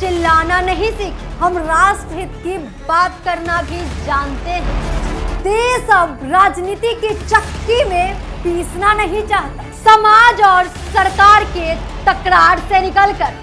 चिल्लाना नहीं सीखे, हम राष्ट्र हित की बात करना भी जानते हैं। देश अब राजनीति की चक्की में पीसना नहीं चाहता। समाज और सरकार के तकरार से निकलकर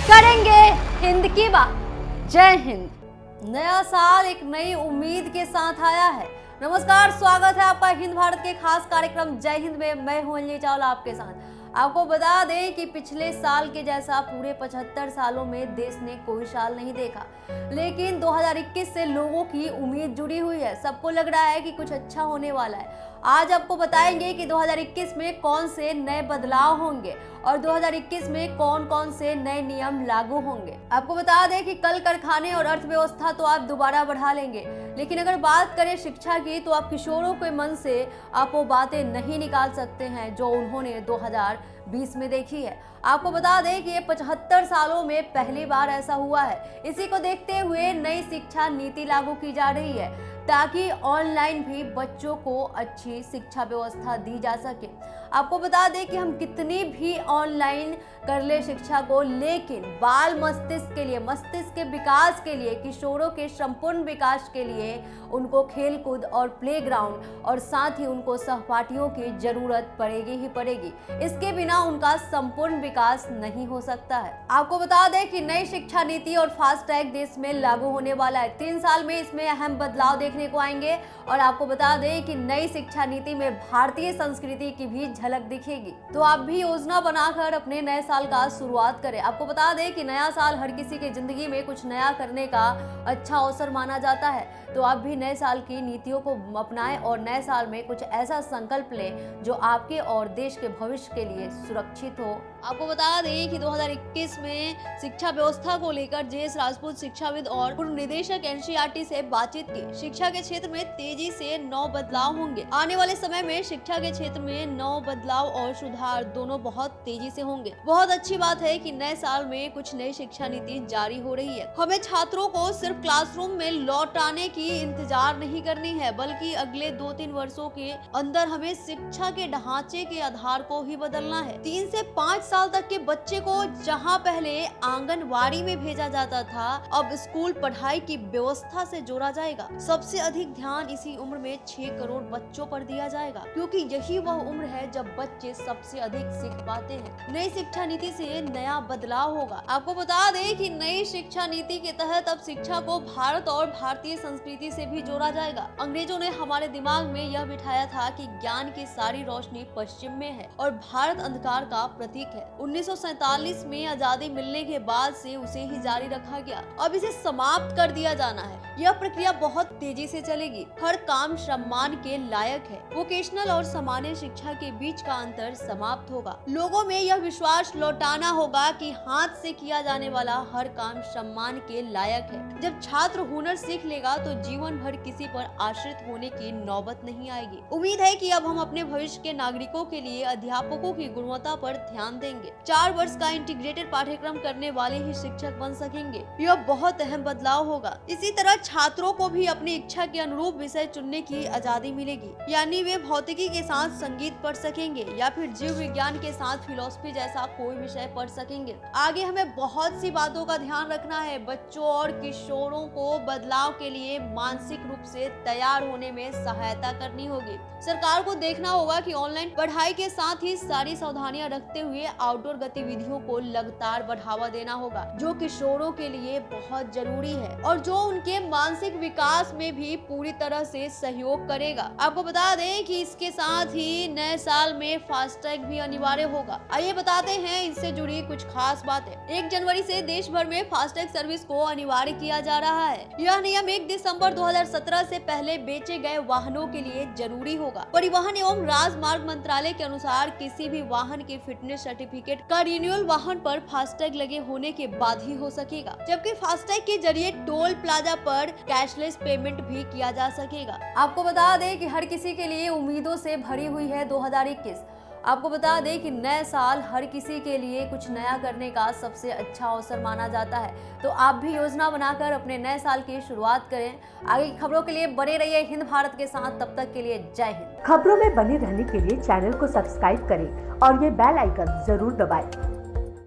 करेंगे हिंद की बात। जय हिंद। नया साल एक नई उम्मीद के साथ आया है। नमस्कार, स्वागत है आपका हिंद भारत के खास कार्यक्रम जय हिंद में। मैं हूं अंजलि चावला आपके साथ। आपको बता दें कि पिछले साल के जैसा पूरे 75 सालों में देश ने कोई साल नहीं देखा, लेकिन 2021 से लोगों की उम्मीद जुड़ी हुई है। सबको लग रहा है कि कुछ अच्छा होने वाला है। आज आपको बताएंगे कि 2021 में कौन से नए बदलाव होंगे और 2021 में कौन कौन से नए नियम लागू होंगे। आपको बता दें कि कल कारखाने और अर्थव्यवस्था तो आप दोबारा बढ़ा लेंगे, लेकिन अगर बात करें शिक्षा की तो आप किशोरों के मन से आप वो बातें नहीं निकाल सकते हैं जो उन्होंने 2020 में देखी है। आपको बता दें कि ये 75 सालों में पहली बार ऐसा हुआ है। इसी को देखते हुए नई शिक्षा नीति लागू की जा रही है ताकि ऑनलाइन भी बच्चों को अच्छी शिक्षा व्यवस्था दी जा सके। आपको बता दें कि हम कितनी भी ऑनलाइन कर ले शिक्षा को, लेकिन बाल मस्तिष्क के लिए, मस्तिष्क के विकास के लिए, किशोरों के संपूर्ण विकास के लिए उनको खेलकूद और प्लेग्राउंड और साथ ही उनको सहपाठियों की जरूरत पड़ेगी ही पड़ेगी। इसके बिना उनका संपूर्ण विकास नहीं हो सकता है। आपको बता दें कि नई शिक्षा नीति और फास्ट ट्रैक देश में लागू होने वाला है। 3 साल में इसमें अहम बदलाव देखने को आएंगे और आपको बता दें कि नई शिक्षा नीति में भारतीय संस्कृति की भी झलक दिखेगी। तो आप भी योजना बनाकर अपने नए साल का शुरुआत करें। आपको बता दें कि नया साल हर किसी की जिंदगी में कुछ नया करने का अच्छा अवसर माना जाता है। तो आप भी नए साल की नीतियों को अपनाएं और नए साल में कुछ ऐसा संकल्प लें जो आपके और देश के भविष्य के लिए सुरक्षित हो। आपको बता दें कि 2021 में शिक्षा व्यवस्था को लेकर जेएस राजपूत शिक्षाविद और पूर्व निदेशक एनसीईआरटी से बातचीत की। शिक्षा के क्षेत्र में तेजी से 9 बदलाव होंगे। आने वाले समय में शिक्षा के क्षेत्र में 9 बदलाव और सुधार दोनों बहुत तेजी से होंगे। बहुत अच्छी बात है कि नए साल में कुछ नई शिक्षा नीति जारी हो रही है। हमें छात्रों को सिर्फ क्लासरूम में लौट आने की इंतजार नहीं करनी है, बल्कि अगले 2-3 वर्षों के अंदर हमें शिक्षा के ढांचे के आधार को ही बदलना है। 3 से 5 साल तक के बच्चे को जहां पहले आंगनवाड़ी में भेजा जाता था, अब स्कूल पढ़ाई की व्यवस्था से जोड़ा जाएगा। सबसे अधिक ध्यान इसी उम्र में 6 करोड़ बच्चों पर दिया जाएगा, क्योंकि यही वह उम्र है जब बच्चे सबसे अधिक सीख पाते हैं। नई शिक्षा नीति से नया बदलाव होगा। आपको बता दें कि नई शिक्षा नीति के तहत अब शिक्षा को भारत और भारतीय संस्कृति से भी जोड़ा जाएगा। अंग्रेजों ने हमारे दिमाग में यह बिठाया था कि ज्ञान की सारी रोशनी पश्चिम में है और भारत अंधकार का प्रतीक है। 1947 में आजादी मिलने के बाद से उसे ही जारी रखा गया। अब इसे समाप्त कर दिया जाना है। यह प्रक्रिया बहुत तेजी से चलेगी। हर काम सम्मान के लायक है। वोकेशनल और सामान्य शिक्षा के बीच का अंतर समाप्त होगा। लोगों में यह विश्वास लौटाना होगा कि हाथ से किया जाने वाला हर काम सम्मान के लायक है। जब छात्र हुनर सीख लेगा तो जीवन भर किसी पर आश्रित होने की नौबत नहीं आएगी। उम्मीद है कि अब हम अपने भविष्य के नागरिकों के लिए अध्यापकों की गुणवत्ता पर ध्यान देंगे। 4 वर्ष का इंटीग्रेटेड पाठ्यक्रम करने वाले ही शिक्षक बन सकेंगे। यह बहुत अहम बदलाव होगा। इसी तरह छात्रों को भी अपनी इच्छा के अनुरूप विषय चुनने की आजादी मिलेगी, यानी वे भौतिकी के साथ संगीत पढ़ सकेंगे या फिर जीव विज्ञान के साथ फिलोसफी जैसा कोई विषय पढ़ सकेंगे। आगे हमें बहुत सी बातों का ध्यान रखना है। बच्चों और किशोरों को बदलाव के लिए मानसिक रूप से तैयार होने में सहायता करनी होगी। सरकार को देखना होगा कि ऑनलाइन पढ़ाई के साथ ही सारी सावधानियां रखते हुए आउटडोर गतिविधियों को लगातार बढ़ावा देना होगा, जो किशोरों के लिए बहुत जरूरी है और जो उनके मानसिक विकास में भी पूरी तरह से सहयोग करेगा। आपको बता दें कि इसके साथ ही नए साल में फास्ट ट्रैक भी अनिवार्य होगा। आइए बताते हैं इससे जुड़ी कुछ खास बातें। 1 जनवरी से देश भर में फास्ट ट्रैक सर्विस को अनिवार्य किया जा रहा है। यह नियम 1 दिसंबर 2017 से पहले बेचे गए वाहनों के लिए जरूरी होगा। परिवहन एवं राजमार्ग मंत्रालय के अनुसार किसी भी वाहन के फिटनेस सर्टिफिकेट का रिन्यूअल वाहन पर फास्टैग लगे होने के बाद ही हो सकेगा, जबकि फास्टैग के जरिए टोल प्लाजा पर कैशलेस पेमेंट भी किया जा सकेगा। आपको बता दें कि हर किसी के लिए उम्मीदों से भरी हुई है 2021। आपको बता दें कि नए साल हर किसी के लिए कुछ नया करने का सबसे अच्छा अवसर माना जाता है। तो आप भी योजना बनाकर अपने नए साल की शुरुआत करें। आगे की खबरों के लिए बने रहिए हिंद भारत के साथ। तब तक के लिए जय हिंद। खबरों में बने रहने के लिए चैनल को सब्सक्राइब करें और ये बेल आइकन जरूर दबाएं।